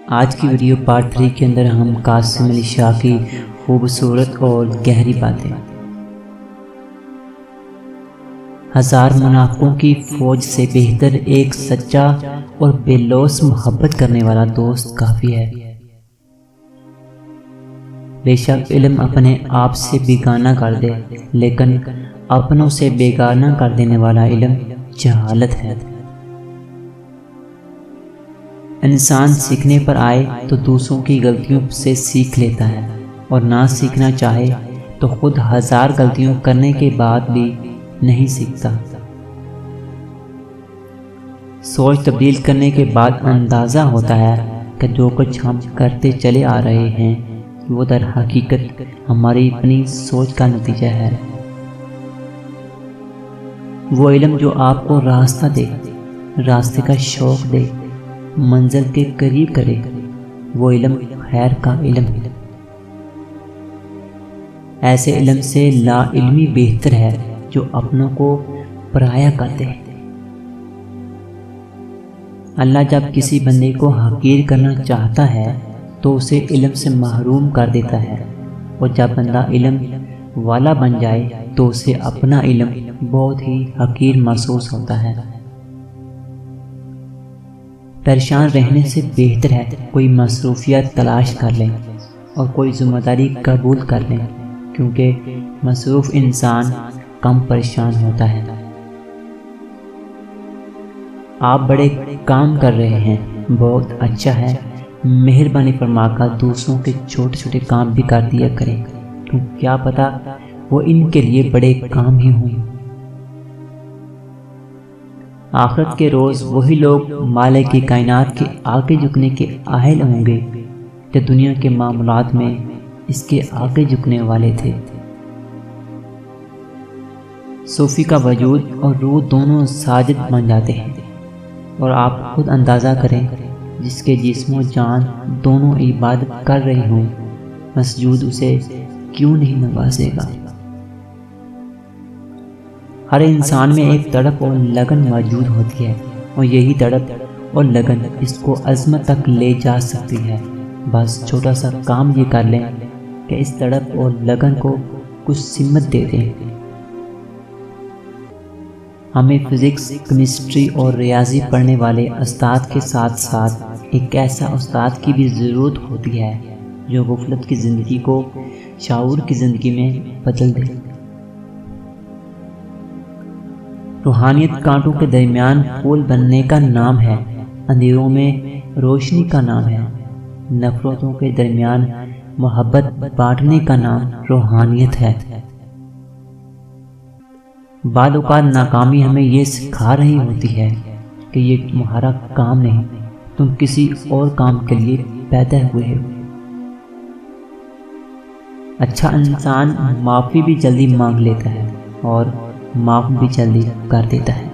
آج کی video part 3 کے اندر ہم قاسم علی شاہ کی خوبصورت اور گہری باتیں، ہزار منافقوں کی فوج سے بہتر ایک سچا اور بے لوث محبت کرنے والا دوست کافی ہے۔ بے شک علم اپنے آپ سے بیگانہ کر دے، لیکن اپنوں سے بیگانہ کر دینے والا علم جہالت ہے۔ انسان سیکھنے پر آئے تو دوسروں کی غلطیوں سے سیکھ لیتا ہے، اور نہ سیکھنا چاہے تو خود ہزار غلطیوں کرنے کے بعد بھی نہیں سیکھتا۔ سوچ تبدیل کرنے کے بعد اندازہ ہوتا ہے کہ جو کچھ ہم کرتے چلے آ رہے ہیں وہ در حقیقت ہماری اپنی سوچ کا نتیجہ ہے۔ وہ علم جو آپ کو راستہ دے، راستے کا شوق دے، منزل کے قریب کرے، وہ علم خیر کا علم ہے۔ ایسے علم سے لا علمی بہتر ہے جو اپنوں کو پرایا کرتے ہیں۔ اللہ جب کسی بندے کو حقیر کرنا چاہتا ہے تو اسے علم سے محروم کر دیتا ہے، اور جب بندہ علم والا بن جائے تو اسے اپنا علم بہت ہی حقیر محسوس ہوتا ہے۔ پریشان رہنے سے بہتر ہے کوئی مصروفیت تلاش کر لیں اور کوئی ذمہ داری قبول کر لیں، کیونکہ مصروف انسان کم پریشان ہوتا ہے۔ آپ بڑے کام کر رہے ہیں، بہت اچھا ہے، مہربانی فرما کر دوسروں کے چھوٹے چھوٹے کام بھی کر دیا کریں، کیونکہ کیا پتہ وہ ان کے لیے بڑے کام ہی ہوں۔ آخرت کے روز وہی لوگ مالک کی کائنات کے آگے جھکنے کے اہل ہوں گے جو دنیا کے معاملات میں اس کے آگے جھکنے والے تھے۔ صوفی کا وجود اور روح دونوں ساجد بن جاتے ہیں، اور آپ خود اندازہ کریں جس کے جسم و جان دونوں عبادت کر رہے ہوں، مسجود اسے کیوں نہیں نوازے گا۔ ہر انسان میں ایک تڑپ اور لگن موجود ہوتی ہے، اور یہی تڑپ اور لگن اس کو عظمت تک لے جا سکتی ہے۔ بس چھوٹا سا کام یہ کر لیں کہ اس تڑپ اور لگن کو کچھ سمت دے دیں۔ ہمیں فزکس، کیمسٹری اور ریاضی پڑھنے والے استاد کے ساتھ ساتھ ایک ایسا استاد کی بھی ضرورت ہوتی ہے جو غفلت کی زندگی کو شعور کی زندگی میں بدل دے۔ روحانیت کانٹوں کے درمیان پھول بننے کا نام ہے، اندھیروں میں روشنی کا نام ہے۔ نفرتوں کے درمیان محبت بانٹنے کا نام روحانیت ہے۔ بعض اوقات ناکامی ہمیں یہ سکھا رہی ہوتی ہے کہ یہ تمہارا کام نہیں، تم کسی اور کام کے لیے پیدا ہوئے ہو۔ اچھا انسان معافی بھی جلدی مانگ لیتا ہے اور معاف بھی جلدی کر دیتا ہے۔